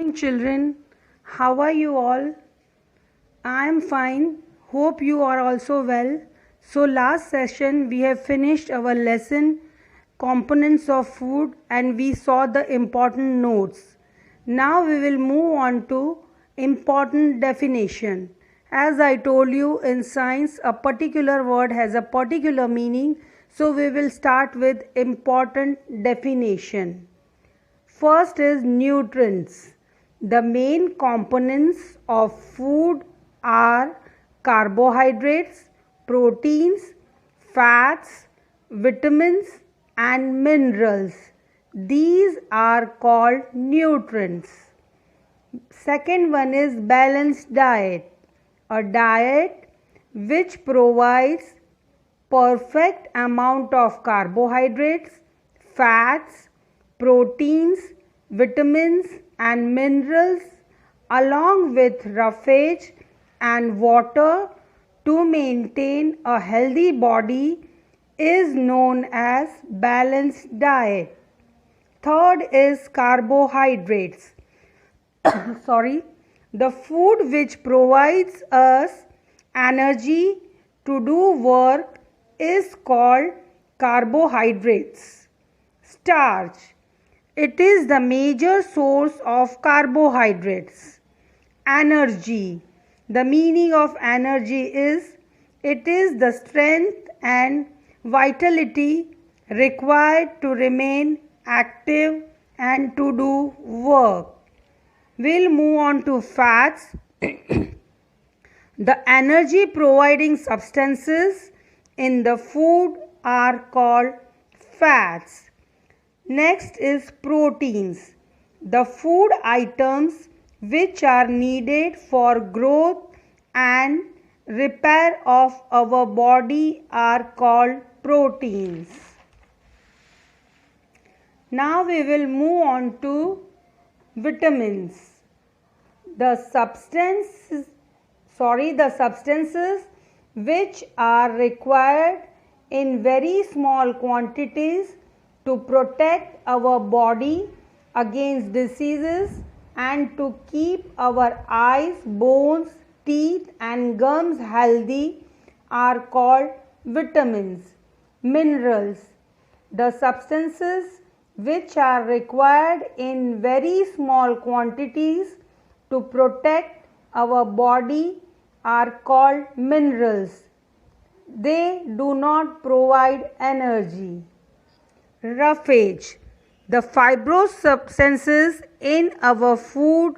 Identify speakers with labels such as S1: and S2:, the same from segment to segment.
S1: Morning, children. How are you all? I am fine. Hope you are also well. So, last session we have finished our lesson components of food and we saw the important notes. Now we will move on to important definition. As I told you, in science a particular word has a particular meaning, so we will start with important definition. First is nutrients. The main components of food are carbohydrates, proteins, fats, vitamins and minerals. These are called nutrients. Second one is balanced diet. A diet which provides perfect amount of carbohydrates, fats, proteins, vitamins and minerals along with roughage and water to maintain a healthy body is known as balanced diet. Third is carbohydrates. The food which provides us energy to do work is called carbohydrates. Starch. It is the major source of carbohydrates. Energy. The meaning of energy is it is the strength and vitality required to remain active and to do work. We'll move on to fats. The energy providing substances in the food are called fats. Next is proteins. The food items which are needed for growth and repair of our body are called proteins. Now we will move on to vitamins. The substances which are required in very small quantities to protect our body against diseases and to keep our eyes, bones, teeth and gums healthy are called vitamins. Minerals. The substances which are required in very small quantities to protect our body are called minerals. They do not provide energy. Roughage. The fibrous substances in our food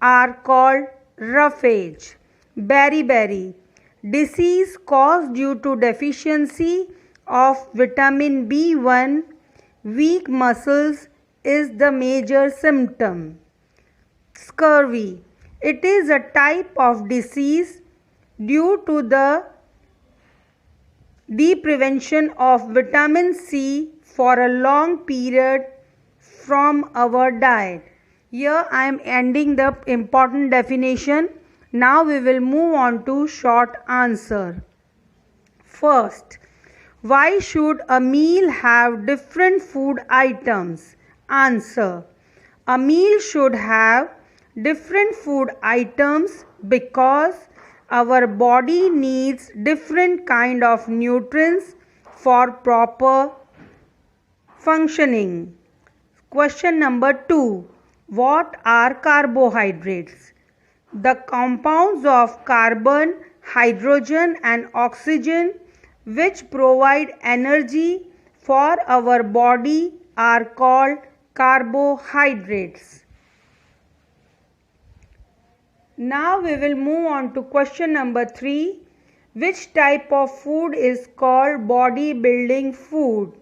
S1: are called roughage. Beriberi. Disease caused due to deficiency of vitamin B1, weak muscles is the major symptom. Scurvy. It is a type of disease due to the deprivation of vitamin C for a long period from our diet. Here I am ending the important definition. Now we will move on to short answer. First, why should a meal have different food items? Answer. A meal should have different food items because our body needs different kind of nutrients for proper functioning. Question number 2. What are carbohydrates? The compounds of carbon, hydrogen and oxygen which provide energy for our body are called carbohydrates. Now we will move on to question number 3. Which type of food is called body building food?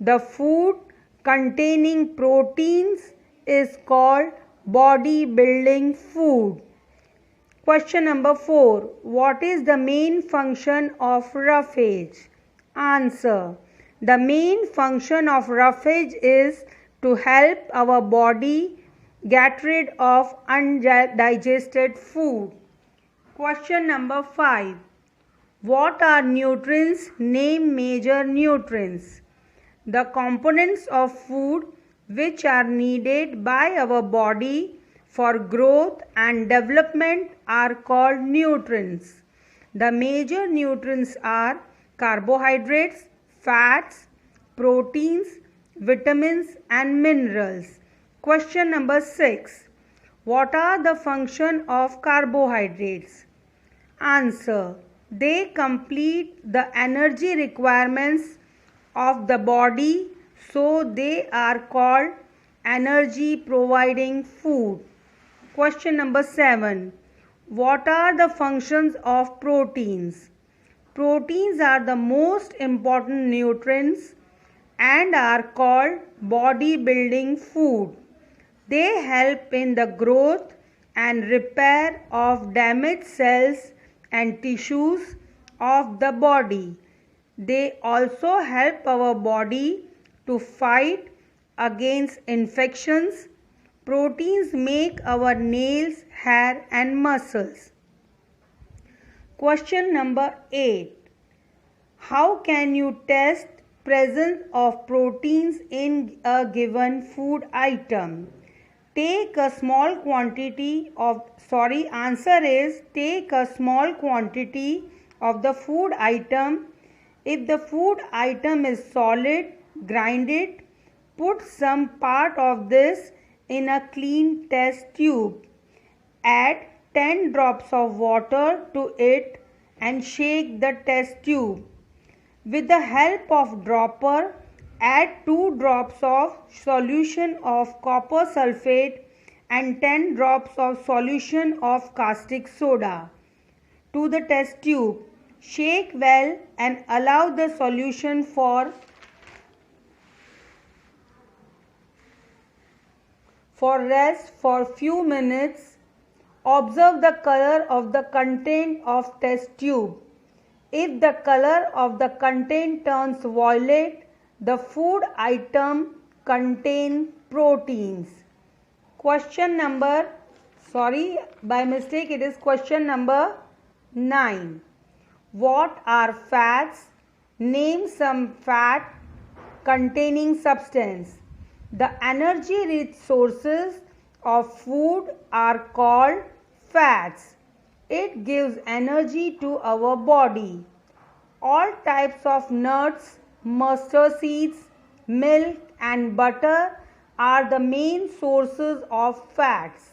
S1: The food containing proteins is called body building food. Question number 4. What is the main function of roughage? Answer. The main function of roughage is to help our body get rid of undigested food. Question number 5. What are nutrients? Name major nutrients. The components of food which are needed by our body for growth and development are called nutrients. The major nutrients are carbohydrates, fats, proteins, vitamins and minerals. Question number 6. What are the functions of carbohydrates? Answer. They complete the energy requirements of the body, so they are called energy providing food. Question number 7. What are the functions of proteins? Proteins are the most important nutrients and are called body building food. They help in the growth and repair of damaged cells and tissues of the body. They also help our body to fight against infections. Proteins make our nails, hair and muscles. Question number 8. How can you test presence of proteins in a given food item? Take a small quantity of take a small quantity of the food item. If the food item is solid, grind it. Put some part of this in a clean test tube. Add 10 drops of water to it and shake the test tube. With the help of dropper, add 2 drops of solution of copper sulfate and 10 drops of solution of caustic soda to the test tube. Shake well and allow the solution for rest for few minutes. Observe the color of the content of test tube. If the color of the content turns violet, the food item contains proteins. Question number 9. What are fats? Name some fat containing substance. The energy rich sources of food are called fats. It gives energy to our body. All types of nuts, mustard seeds, milk and butter are the main sources of fats.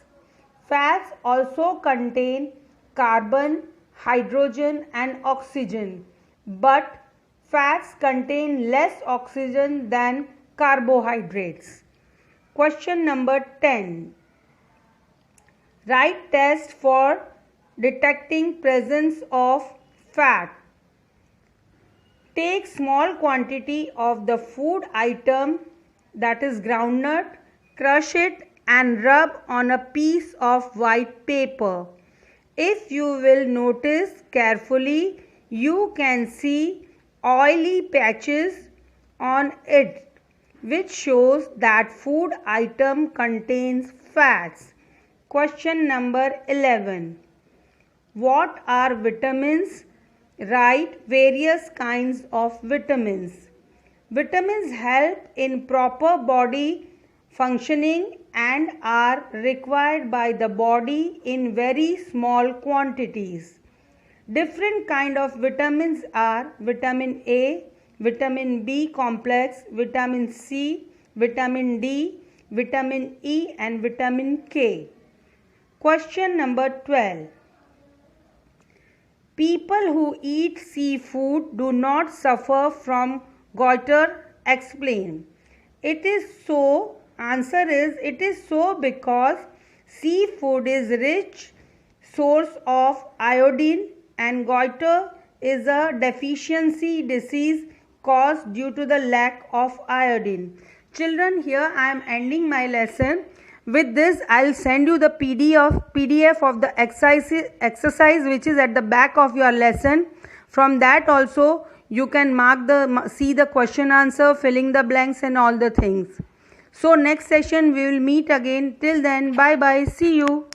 S1: Fats also contain carbon, hydrogen and oxygen, but fats contain less oxygen than carbohydrates. Question number 10. Write test for detecting presence of fat. Take small quantity of the food item, that is groundnut, crush it and rub on a piece of white paper. If you will notice carefully, you can see oily patches on it, which shows that food item contains fats. Question number 11. What are vitamins? Write various kinds of vitamins. Vitamins help in proper body functioning and are required by the body in very small quantities. Different kind of vitamins are vitamin A, vitamin B complex, vitamin C, vitamin D, vitamin E and vitamin K. Question number 12. People who eat seafood do not suffer from goiter. Explain. It is so because seafood is rich source of iodine and goiter is a deficiency disease caused due to the lack of iodine. Children, here I am ending my lesson. With this, I will send you the PDF of the exercise which is at the back of your lesson. From that also you can see the question answer, filling the blanks and all the things. So next session we will meet again. Till then, bye bye. See you.